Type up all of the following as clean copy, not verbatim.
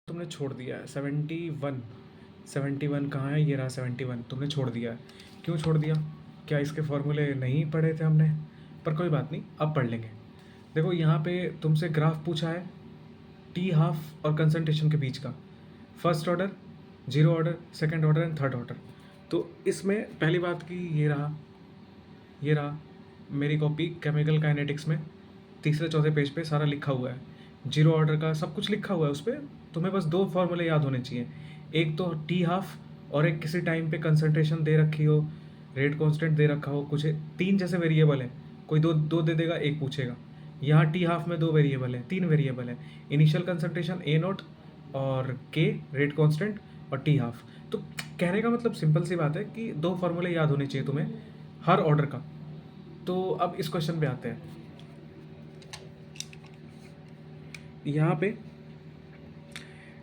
तुमने छोड़ दिया है 71। 71 कहाँ है? ये रहा 71, तुमने छोड़ दिया है। क्यों छोड़ दिया? क्या इसके फॉर्मूले नहीं पढ़े थे हमने? पर कोई बात नहीं, अब पढ़ लेंगे। देखो यहाँ पे तुमसे ग्राफ पूछा है टी हाफ और कंसंट्रेशन के बीच का, first order, zero order, second order and third order. तो इसमें पहली बात की ये रहा मेरी कॉपी केमिकल काइनेटिक्स में तीसरे चौथे पेज पे सारा लिखा हुआ है, जीरो ऑर्डर का सब कुछ लिखा हुआ है उस पर। तुम्हें बस दो फॉर्मूले याद होने चाहिए, एक तो टी हाफ और एक किसी टाइम पे कंसंट्रेशन दे रखी हो, रेट कांस्टेंट दे रखा हो, कुछ तीन जैसे वेरिएबल है, कोई दो दो दे देगा, एक पूछेगा। यहाँ टी हाफ में दो वेरिएबल है, तीन वेरिएबल है, इनिशियल कंसंट्रेशन ए नोट और के रेट कांस्टेंट और टी हाफ। तो कहने का मतलब सिंपल सी बात है कि दो फार्मूले याद होने चाहिए तुम्हें हर ऑर्डर का। तो अब इस क्वेश्चन पे आते हैं। यहाँ पे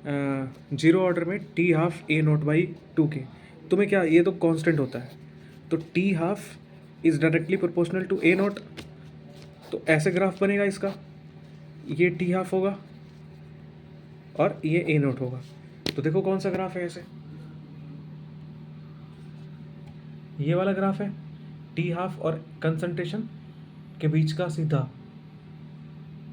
जीरो ऑर्डर में t half a naught by two के, तुम्हें क्या, ये तो कांस्टेंट होता है, तो t half is directly proportional to a naught. तो ऐसे ग्राफ बनेगा इसका, ये टी हाफ होगा और ये ए नोट होगा। तो देखो कौन सा ग्राफ है ऐसे, ये वाला ग्राफ है, टी हाफ और कंसंट्रेशन के बीच का सीधा।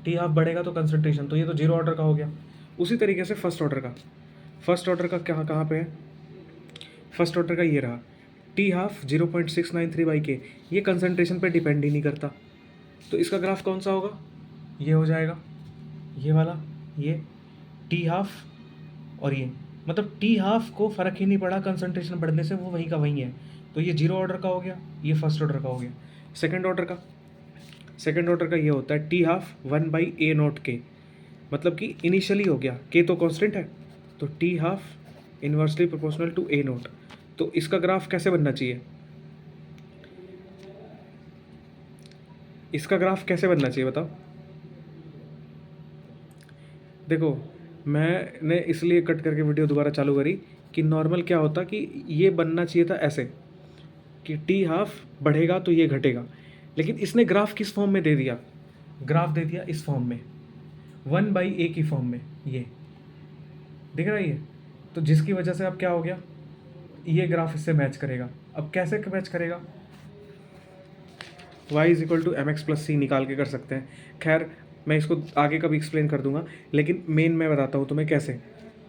टी हाफ बढ़ेगा तो कंसंट्रेशन, तो ये तो जीरो ऑर्डर का हो गया। उसी तरीके से फर्स्ट ऑर्डर का कहाँ पे है? फर्स्ट ऑर्डर का ये रहा, टी हाफ 0.693 बाई के, ये कंसंट्रेशन पे डिपेंड ही नहीं करता। तो इसका ग्राफ कौन सा होगा? ये हो जाएगा, ये वाला, ये टी हाफ और ये, मतलब टी हाफ को फ़र्क ही नहीं पड़ा कंसंट्रेशन बढ़ने से, वो वहीं का वहीं है। तो ये जीरो ऑर्डर का हो गया, ये फर्स्ट ऑर्डर का हो गया। सेकंड ऑर्डर का ये होता है T half 1 by A note के, मतलब कि इनिशियली हो गया, के तो कांस्टेंट है, तो t half inversely proportional to a naught. तो इसका ग्राफ कैसे बनना चाहिए? इसका ग्राफ कैसे बनना चाहिए बताओ? देखो मैंने इसलिए कट करके वीडियो दोबारा चालू करी कि नॉर्मल क्या होता कि ये बनना चाहिए था ऐसे कि टी हाफ बढ़ेगा तो ये घटेगा, लेकिन इसने ग्राफ किस फॉर्म में दे दिया? ग्राफ दे दिया इस फॉर्म में, 1/a की फॉर्म में, ये दिख रहा है ये। तो जिसकी वजह से अब क्या हो गया, ये ग्राफ इससे मैच करेगा। अब कैसे मैच करेगा? y is equal to m x plus c निकाल के कर सकते हैं। खैर मैं इसको आगे कभी एक्सप्लेन कर दूंगा, लेकिन मेन मैं बताता हूँ तुम्हें कैसे।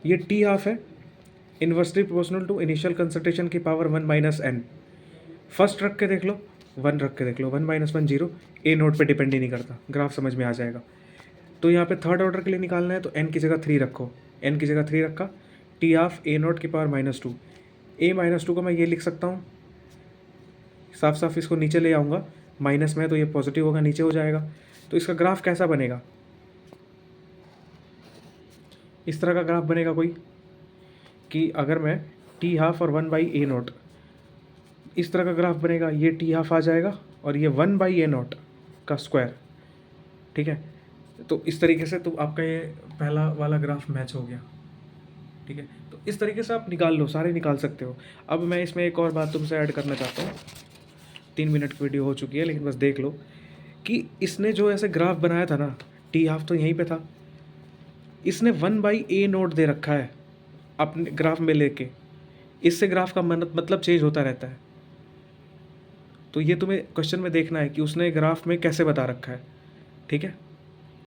ये टी हाफ है inversely proportional to initial concentration की पावर 1 माइनस एन। फर्स्ट रख के देख लो, 1 रख के देख लो, 1 माइनस 1 जीरो, ए नोट पे डिपेंड ही नहीं करता, ग्राफ समझ में आ जाएगा। तो यहाँ पे थर्ड ऑर्डर के लिए निकालना है तो एन की जगह 3 रखो, एन की जगह 3 रखा, टी हाफ ए नोट की पावर -2। ए -2 को मैं ये लिख सकता हूँ, साफ साफ इसको नीचे ले आऊँगा, माइनस में है तो ये पॉजिटिव होगा, नीचे हो जाएगा। तो इसका ग्राफ कैसा बनेगा? इस तरह का ग्राफ बनेगा कोई, कि अगर मैं टी हाफ और 1/a0, इस तरह का ग्राफ बनेगा, ये टी हाफ आ जाएगा और ये 1/a0 का स्क्वायर, ठीक है। तो इस तरीके से तो आपका ये पहला वाला ग्राफ मैच हो गया, ठीक है। तो इस तरीके से आप निकाल लो, सारे निकाल सकते हो। अब मैं इसमें एक और बात तुमसे ऐड करना चाहता हूँ, 3 मिनट की वीडियो हो चुकी है, लेकिन बस देख लो कि इसने जो ऐसे ग्राफ बनाया था ना, टी हाफ तो यहीं पे था, इसने 1/a0 दे रखा है अपने ग्राफ में लेके, इससे ग्राफ का मतलब चेंज होता रहता है। तो ये तुम्हें क्वेश्चन में देखना है कि उसने ग्राफ में कैसे बता रखा है, ठीक है।